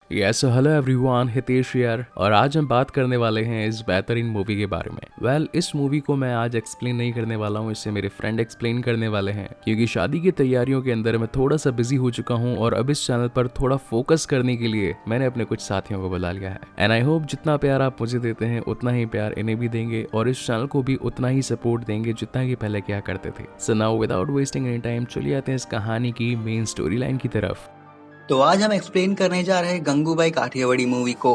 Yes hello everyone, Hitesh यार। और आज हम बात करने वाले हैं इस बेहतरीन मूवी के बारे में। इस मूवी को मैं आज एक्सप्लेन नहीं करने वाला हूँ, इसे मेरे फ्रेंड एक्सप्लेन करने वाले हैं क्योंकि शादी की तैयारियों के अंदर मैं थोड़ा सा बिजी हो चुका हूँ और अब इस चैनल पर थोड़ा फोकस करने के लिए मैंने अपने कुछ साथियों को बुला लिया है। एंड आई होप जितना प्यार आप मुझे देते हैं उतना ही प्यार इन्हें भी देंगे और इस चैनल को भी उतना ही सपोर्ट देंगे जितना कि पहले क्या करते थे। So now without wasting any time चलिए आते हैं इस कहानी की मेन स्टोरी लाइन की तरफ। तो आज हम एक्सप्लेन करने जा रहे हैं गंगूबाई काठियावाड़ी मूवी को,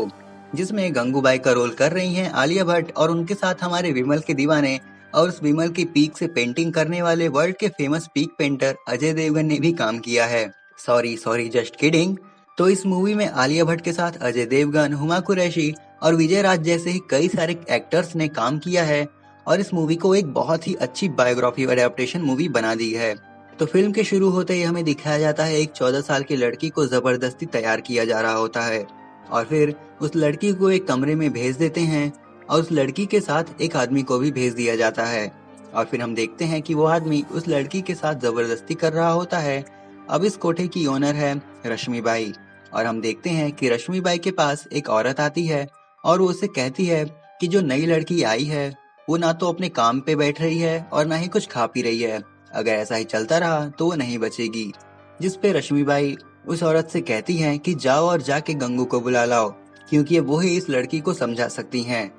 जिसमें गंगूबाई का रोल कर रही हैं आलिया भट्ट और उनके साथ हमारे विमल के दीवाने और उस विमल की पीक से पेंटिंग करने वाले वर्ल्ड के famous peak painter Ajay Devgan ने भी काम किया है। Sorry sorry, just kidding. तो इस मूवी में आलिया भट्ट के साथ अजय देवगन, हुमा कुरैशी और विजय राज जैसे ही कई सारे एक्टर्स ने काम किया है और इस मूवी को एक बहुत ही अच्छी बायोग्राफी अडेप्टेशन मूवी बना दी है। तो फिल्म के शुरू होते ही हमें दिखाया जाता है एक 14 साल की लड़की को जबरदस्ती तैयार किया जा रहा होता है और फिर उस लड़की को एक कमरे में भेज देते हैं और उस लड़की के साथ एक आदमी को भी भेज दिया जाता है और फिर हम देखते हैं कि वो आदमी उस लड़की के साथ जबरदस्ती कर रहा होता है। अब इस कोठे की ओनर है रश्मिबाई और हम देखते हैं कि रश्मिबाई के पास एक औरत आती है और वो उसे कहती है कि जो नई लड़की आई है वो ना तो अपने काम पे बैठ रही है और ना ही कुछ खा पी रही है। अगर ऐसा ही चलता रहा तो वो नहीं बचेगी। जिस पे रश्मिबाई उस औरत से कहती हैं कि जाओ और जाके गंगू को बुला लाओ क्योंकि वो ही इस लड़की को समझा सकती हैं।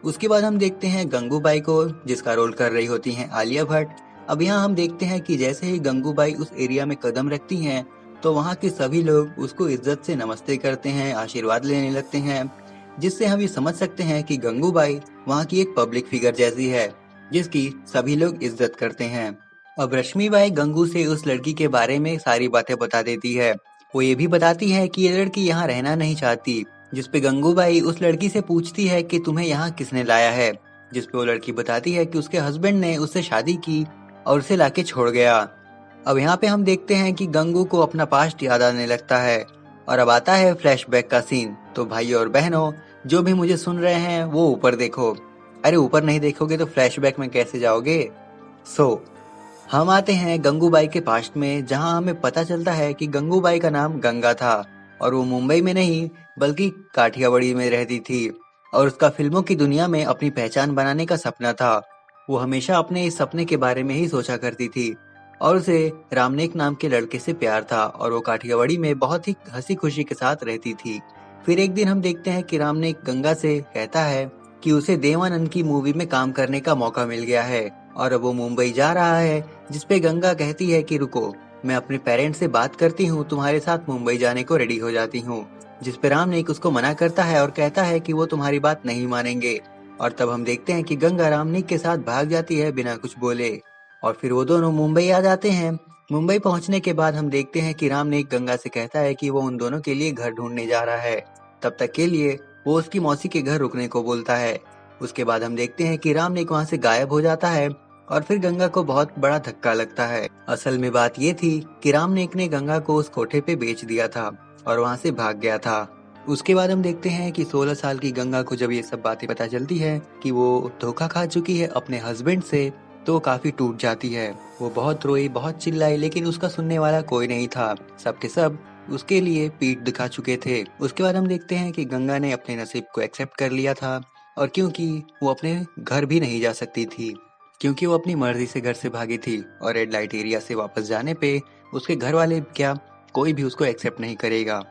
उसके बाद हम देखते हैं गंगूबाई को, जिसका रोल कर रही होती हैं आलिया भट्ट। अब यहाँ हम देखते हैं कि जैसे ही गंगूबाई उस एरिया में कदम रखती हैं तो वहाँ के सभी लोग उसको इज्जत से नमस्ते करते हैं, आशीर्वाद लेने लगते हैं, जिससे हम ये समझ सकते हैं कि गंगूबाई वहाँ की एक पब्लिक फिगर जैसी है जिसकी सभी लोग इज्जत करते हैं। अब रश्मिबाई गंगू से उस लड़की के बारे में सारी बातें बता देती है। वो ये भी बताती है कि ये लड़की यहाँ रहना नहीं चाहती, जिस पे गंगूबाई उस लड़की से पूछती है कि तुम्हें यहाँ किसने लाया है, जिस पे वो लड़की बताती है कि उसके हस्बैंड ने उससे शादी की और उसे लाके छोड़ गया। अब यहाँ पे हम देखते हैं कि गंगू को अपना पास्ट याद आने लगता है और अब आता है फ्लैशबैक का सीन। तो भाइयों और बहनों, जो भी मुझे सुन रहे हैं वो ऊपर देखो। अरे ऊपर नहीं देखोगे तो फ्लैशबैक में कैसे जाओगे। हम आते हैं गंगूबाई के पास्ट में, जहां हमें पता चलता है कि गंगूबाई का नाम गंगा था और वो मुंबई में नहीं बल्कि काठियावाड़ी में रहती थी और उसका फिल्मों की दुनिया में अपनी पहचान बनाने का सपना था। वो हमेशा अपने इस सपने के बारे में ही सोचा करती थी और उसे रामनेक नाम के लड़के से प्यार था और वो काठियावाड़ी में बहुत ही हंसी खुशी के साथ रहती थी। फिर एक दिन हम देखते हैं कि रामनेक गंगा से कहता है कि उसे देवानंद की मूवी में काम करने का मौका मिल गया है और अब वो मुंबई जा रहा है, जिसपे गंगा कहती है कि रुको, मैं अपने पेरेंट्स से बात करती हूँ, तुम्हारे साथ मुंबई जाने को रेडी हो जाती हूँ। जिस पे रामनेक उसको मना करता है और कहता है कि वो तुम्हारी बात नहीं मानेंगे और तब हम देखते हैं कि गंगा रामनेक के साथ भाग जाती है बिना कुछ बोले और फिर वो दोनों मुंबई आ जाते हैं। मुंबई पहुंचने के बाद हम देखते हैं कि रामनेक गंगा से कहता है कि वो उन दोनों के लिए घर ढूंढने जा रहा है। तब तक के लिए वो उसकी मौसी के घर रुकने को बोलता है। उसके बाद हम देखते हैं कि रामनेक वहाँ से गायब हो जाता है और फिर गंगा को बहुत बड़ा धक्का लगता है। असल में बात ये थी कि रामनेक ने गंगा को उस कोठे पे बेच दिया था और वहाँ से भाग गया था। उसके बाद हम देखते हैं कि 16 साल की गंगा को जब ये सब बातें पता चलती है कि वो धोखा खा चुकी है अपने हस्बैंड से, तो वो काफी टूट जाती है। वो बहुत रोई, बहुत चिल्लाई, लेकिन उसका सुनने वाला कोई नहीं था। सबके सब उसके लिए पीठ दिखा चुके थे। उसके बाद हम देखते हैं कि गंगा ने अपने नसीब को एक्सेप्ट कर लिया था और क्योंकि वो अपने घर भी नहीं जा सकती थी, क्योंकि वो अपनी मर्जी से घर से भागी थी और रेड लाइट एरिया से वापस जाने पे उसके घर वाले क्या, कोई भी उसको एक्सेप्ट नहीं करेगा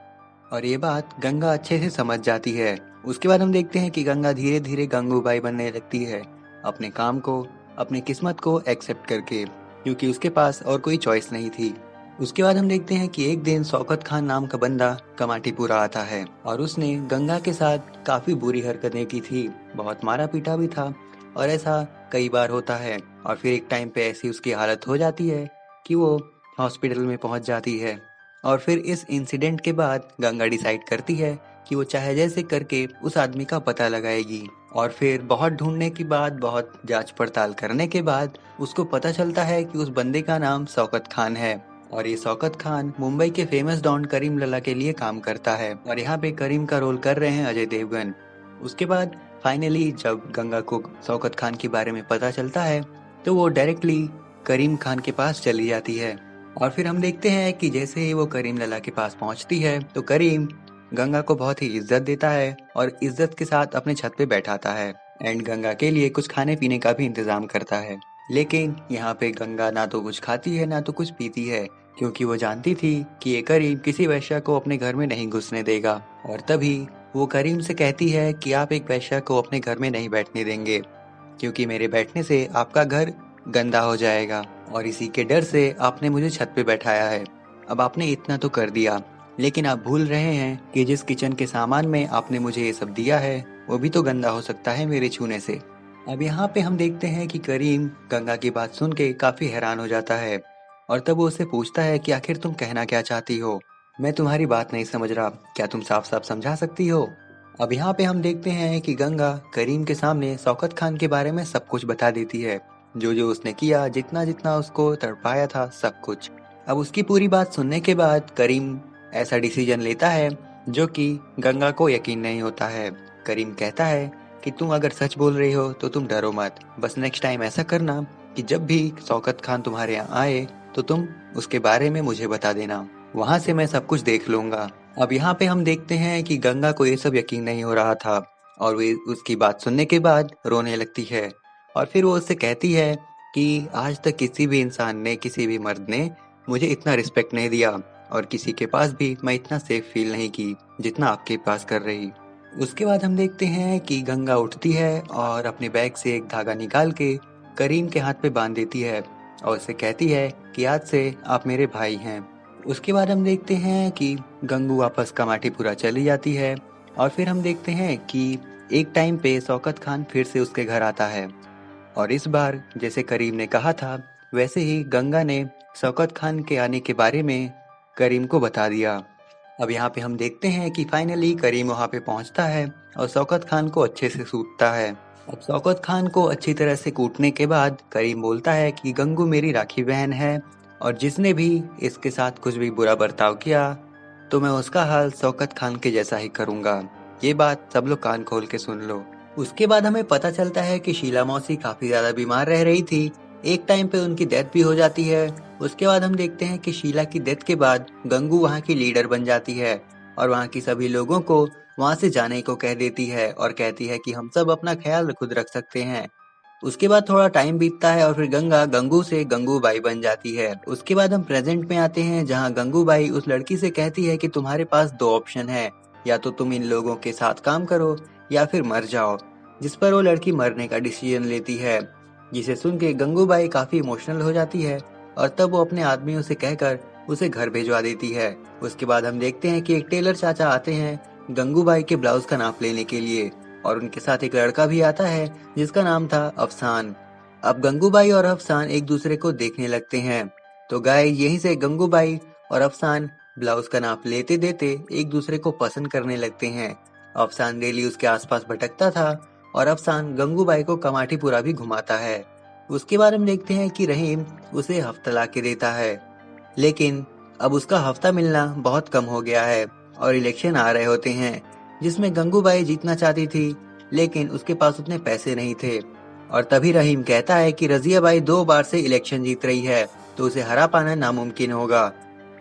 और ये बात गंगा अच्छे से समझ जाती है। उसके बाद हम देखते हैं कि गंगा धीरे धीरे गंगूबाई बनने लगती है, अपने काम को, अपनी किस्मत को एक्सेप्ट करके, क्योंकि उसके पास और कोई चॉइस नहीं थी। उसके बाद हम देखते हैं कि एक दिन शौकत खान नाम का बंदा कमाटीपुरा आता है और उसने गंगा के साथ काफी बुरी हरकतें की थी, बहुत मारा पीटा भी था और ऐसा कई बार होता है। और फिर एक टाइम पे ऐसी उसकी हालत हो जाती है कि वो हॉस्पिटल में पहुंच जाती है और फिर इस इंसिडेंट के बाद गंगा डिसाइड करती है कि वो चाहे जैसे करके उस आदमी का पता लगाएगी और फिर बहुत ढूंढने के बाद, बहुत जांच पड़ताल करने के बाद उसको पता चलता है कि उस बंदे का नाम शौकत खान है और ये शौकत खान मुंबई के फेमस डॉन करीम लला के लिए काम करता है और यहाँ पे करीम का रोल कर रहे हैं अजय देवगन। उसके बाद फाइनली जब गंगा को शौकत खान के बारे में पता चलता है तो वो डायरेक्टली करीम खान के पास चली जाती है और फिर हम देखते हैं कि जैसे ही वो करीम लला के पास पहुंचती है तो करीम गंगा को बहुत ही इज्जत देता है और इज्जत के साथ अपने छत पे बैठाता है एंड गंगा के लिए कुछ खाने पीने का भी इंतजाम करता है। लेकिन यहाँ पे गंगा ना तो कुछ खाती है ना तो कुछ पीती है, क्योंकि वो जानती थी कि ये करीम किसी वैश्या को अपने घर में नहीं घुसने देगा। और तभी वो करीम से कहती है कि आप एक वैश्या को अपने घर में नहीं बैठने देंगे, क्योंकि मेरे बैठने से आपका घर गंदा हो जाएगा और इसी के डर से आपने मुझे छत पे बैठाया है। अब आपने इतना तो कर दिया, लेकिन आप भूल रहे हैं कि जिस किचन के सामान में आपने मुझे ये सब दिया है वो भी तो गंदा हो सकता है मेरे छूने से। अब यहाँ पे हम देखते हैं कि करीम गंगा की बात सुन के काफी हैरान हो जाता है और तब वो उससे पूछता है कि आखिर तुम कहना क्या चाहती हो? मैं तुम्हारी बात नहीं समझ रहा, क्या तुम साफ साफ समझा सकती हो? अब यहाँ पे हम देखते हैं कि गंगा करीम के सामने शौकत खान के बारे में सब कुछ बता देती है, जो जो उसने किया, जितना जितना उसको तड़पाया था, सब कुछ। अब उसकी पूरी बात सुनने के बाद करीम ऐसा डिसीजन लेता है जो कि गंगा को यकीन नहीं होता है। करीम कहता है कि तुम अगर सच बोल रही हो तो तुम डरो मत, बस नेक्स्ट टाइम ऐसा करना कि जब भी शौकत खान तुम्हारे यहाँ आए तो तुम उसके बारे में मुझे बता देना, वहां से मैं सब कुछ देख लूंगा। अब यहाँ पे हम देखते हैं कि गंगा को ये सब यकीन नहीं हो रहा था और वे उसकी बात सुनने के बाद रोने लगती है और फिर वो उससे कहती है कि आज तक किसी भी इंसान ने, किसी भी मर्द ने मुझे इतना रिस्पेक्ट नहीं दिया और किसी के पास भी मैं इतना सेफ फील नहीं की जितना आपके पास कर रही। उसके बाद हम देखते हैं कि गंगा उठती है और अपने बैग से एक धागा निकाल के करीम के हाथ पे बांध देती है और उसे कहती है कि आज से आप मेरे भाई हैं। उसके बाद हम देखते हैं कि गंगू वापस कमाटीपुरा चली जाती है और फिर हम देखते हैं कि एक टाइम पे शौकत खान फिर से उसके घर आता है और इस बार जैसे करीम ने कहा था वैसे ही गंगा ने शौकत खान के आने के बारे में करीम को बता दिया। अब यहाँ पे हम देखते हैं कि फाइनली करीम वहाँ पे पहुँचता है और शौकत खान को अच्छे से सूटता है। अब शौकत खान को अच्छी तरह से कूटने के बाद करीम बोलता है कि गंगू मेरी राखी बहन है और जिसने भी इसके साथ कुछ भी बुरा बर्ताव किया तो मैं उसका हाल शौकत खान के जैसा ही करूंगा। ये बात सब लोग कान खोल के सुन लो। उसके बाद हमें पता चलता है कि शीला मौसी काफी ज्यादा बीमार रह रही थी, एक टाइम पे उनकी डेथ भी हो जाती है। उसके बाद हम देखते हैं कि शीला की डेथ के बाद गंगू वहाँ की लीडर बन जाती है और वहाँ की सभी लोगों को वहाँ से जाने को कह देती है और कहती है कि हम सब अपना ख्याल खुद रख सकते हैं। उसके बाद थोड़ा टाइम बीतता है और फिर गंगा गंगू से गंगूबाई बन जाती है। उसके बाद हम प्रेजेंट में आते हैं जहाँ गंगूबाई उस लड़की से कहती है कि तुम्हारे पास दो ऑप्शन है, या तो तुम इन लोगों के साथ काम करो या फिर मर जाओ, जिस पर वो लड़की मरने का डिसीजन लेती है, जिसे सुन के गंगूबाई काफी इमोशनल हो जाती है और तब वो अपने आदमियों से कहकर उसे घर भिजवा देती है। उसके बाद हम देखते हैं कि एक टेलर चाचा आते हैं गंगूबाई के ब्लाउज का नाप लेने के लिए और उनके साथ एक लड़का भी आता है जिसका नाम था अफसान। अब गंगूबाई और अफसान एक दूसरे को देखने लगते हैं, तो गाइस यहीं से गंगूबाई और अफसान ब्लाउज का नाप लेते देते एक दूसरे को पसंद करने लगते हैं। अफसान डेली उसके आसपास भटकता था और अफसान गंगूबाई को कमाटीपुरा भी घुमाता है। उसके बाद हम देखते हैं कि रहीम उसे हफ्ता ला के देता है, लेकिन अब उसका हफ्ता मिलना बहुत कम हो गया है और इलेक्शन आ रहे होते हैं जिसमें गंगूबाई जीतना चाहती थी, लेकिन उसके पास उतने पैसे नहीं थे। और तभी रहीम कहता है कि रजिया बाई 2 बार से इलेक्शन जीत रही है तो उसे हरा पाना नामुमकिन होगा,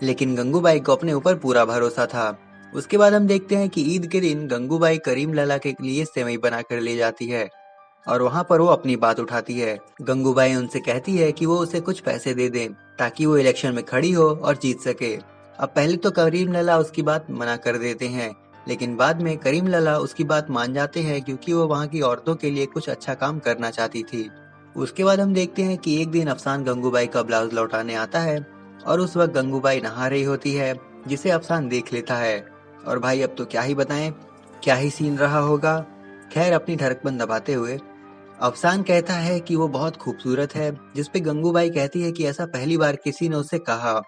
लेकिन गंगूबाई को अपने ऊपर पूरा भरोसा था। उसके बाद हम देखते हैं कि ईद के दिन गंगूबाई करीम लाला के लिए सेवई बना कर ले जाती है और वहाँ पर वो अपनी बात उठाती है। गंगूबाई उनसे कहती है कि वो उसे कुछ पैसे दे दें ताकि वो इलेक्शन में खड़ी हो और जीत सके। अब पहले तो करीम लाला उसकी बात मना कर देते हैं, लेकिन बाद में करीम लाला उसकी बात मान जाते हैं क्योंकि वो वहाँ की औरतों के लिए कुछ अच्छा काम करना चाहती थी। उसके बाद हम देखते हैं कि एक दिन अफसान गंगूबाई का ब्लाउज लौटाने आता है और उस वक्त गंगूबाई नहा रही होती है, जिसे अफसान देख लेता है। और भाई अब तो क्या ही बताएं, क्या ही सीन रहा होगा। खैर अपनी ढरकबंद दबाते हुए अफसान कहता है कि वो बहुत खूबसूरत है, जिसपे गंगूबाई कहती है कि ऐसा पहली बार किसी ने उससे कहा।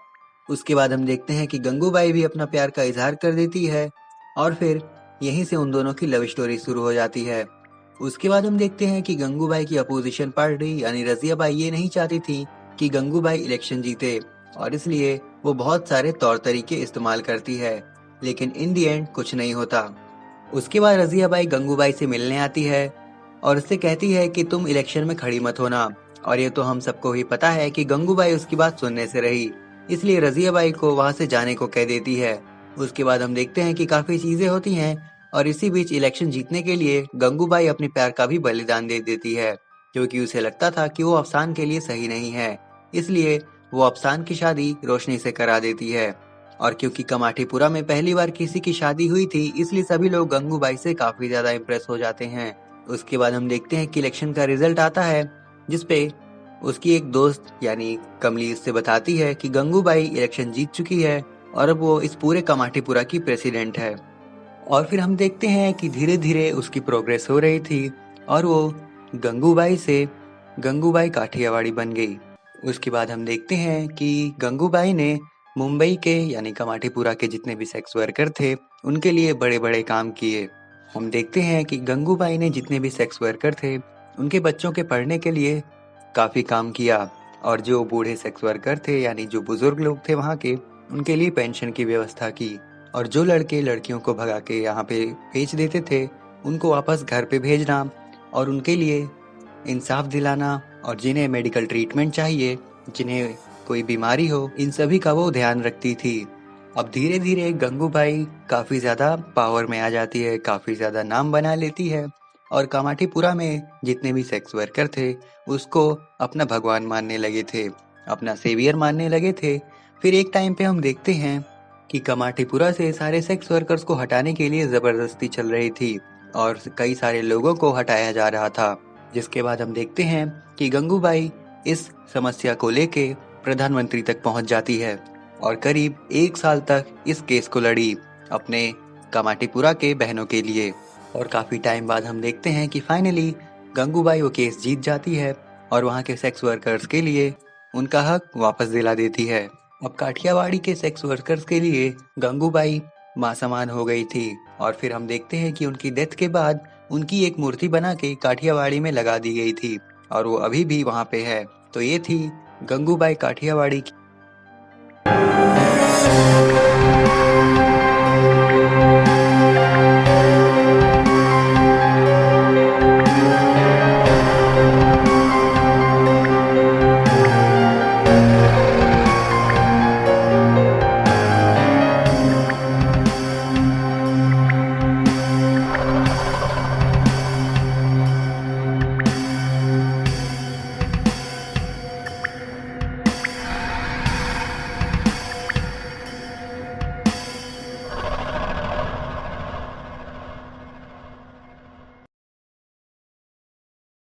उसके बाद हम देखते हैं कि गंगूबाई भी अपना प्यार का इजहार कर देती है और फिर यहीं से उन दोनों की लव स्टोरी शुरू हो जाती है। उसके बाद हम देखते हैं कि गंगूबाई की अपोजिशन पार्टी यानी रजियाबाई ये नहीं चाहती थी कि गंगूबाई इलेक्शन जीते और इसलिए वो बहुत सारे तौर तरीके इस्तेमाल करती है, लेकिन इन दी एंड कुछ नहीं होता। उसके बाद रजियाबाई गंगूबाई से मिलने आती है और उससे कहती है कि तुम इलेक्शन में खड़ी मत होना, और ये तो हम सबको ही पता है कि गंगूबाई उसकी बात सुनने से रही, इसलिए रजियाबाई को वहां से जाने को कह देती है। उसके बाद हम देखते हैं कि काफी चीजें होती हैं और इसी बीच इलेक्शन जीतने के लिए गंगूबाई अपने प्यार का भी बलिदान दे देती है, क्योंकि उसे लगता था कि वो अफसान के लिए सही नहीं है। इसलिए वो अफसान की शादी रोशनी से करा देती है। और क्योंकि कमाठीपुरा में पहली बार किसी की शादी हुई थी, इसलिए सभी लोग गंगूबाई से काफी ज्यादा इम्प्रेस हो जाते हैं। उसके बाद हम देखते हैं कि इलेक्शन का रिजल्ट आता है, जिसपे उसकी एक दोस्त यानी कमली इससे बताती है कि गंगूबाई इलेक्शन जीत चुकी है और अब वो इस पूरे कमाठीपुरा की प्रेसिडेंट है। और फिर हम देखते हैं कि धीरे धीरे उसकी प्रोग्रेस हो रही थी और वो गंगूबाई से गंगूबाई काठियावाड़ी बन गई। उसके बाद हम देखते हैं कि गंगूबाई ने मुंबई के यानी कमाठीपुरा के जितने भी सेक्स वर्कर थे उनके लिए बड़े बड़े काम किए। हम देखते हैं कि गंगूबाई ने जितने भी सेक्स वर्कर थे उनके बच्चों के पढ़ने के लिए काफी काम किया, और जो बूढ़े सेक्स वर्कर थे यानी जो बुजुर्ग लोग थे वहाँ के, उनके लिए पेंशन की व्यवस्था की। और जो लड़के लड़कियों को भगा के यहाँ पे भेज देते थे उनको वापस घर पे भेजना और उनके लिए इंसाफ दिलाना, और जिन्हें मेडिकल ट्रीटमेंट चाहिए, जिन्हें कोई बीमारी हो, इन सभी का वो ध्यान रखती थी। अब धीरे धीरे गंगूबाई काफी ज्यादा पावर में आ जाती है, काफी ज्यादा नाम बना लेती है और कमाठीपुरा में जितने भी सेक्स वर्कर थे उसको अपना भगवान मानने लगे थे, अपना सेवियर मानने लगे थे। फिर एक टाइम पे हम देखते हैं कि कमाठीपुरा से सारे सेक्स वर्कर्स को हटाने के लिए जबरदस्ती चल रही थी और कई सारे लोगों को हटाया जा रहा था। जिसके बाद हम देखते हैं कि गंगूबाई इस समस्या को लेके प्रधानमंत्री तक पहुंच जाती है और करीब 1 साल तक इस केस को लड़ी अपने कमाठीपुरा के बहनों के लिए। और काफी टाइम बाद हम देखते हैं कि फाइनली गंगूबाई वो केस जीत जाती है और वहाँ के सेक्स वर्कर्स के लिए उनका हक वापस दिला देती है। अब काठियावाड़ी के सेक्स वर्कर्स के लिए गंगूबाई मां समान हो गई थी। और फिर हम देखते हैं कि उनकी डेथ के बाद उनकी एक मूर्ति बना के काठियावाड़ी में लगा दी गई थी और वो अभी भी वहाँ पे है। तो ये थी गंगूबाई काठियावाड़ी की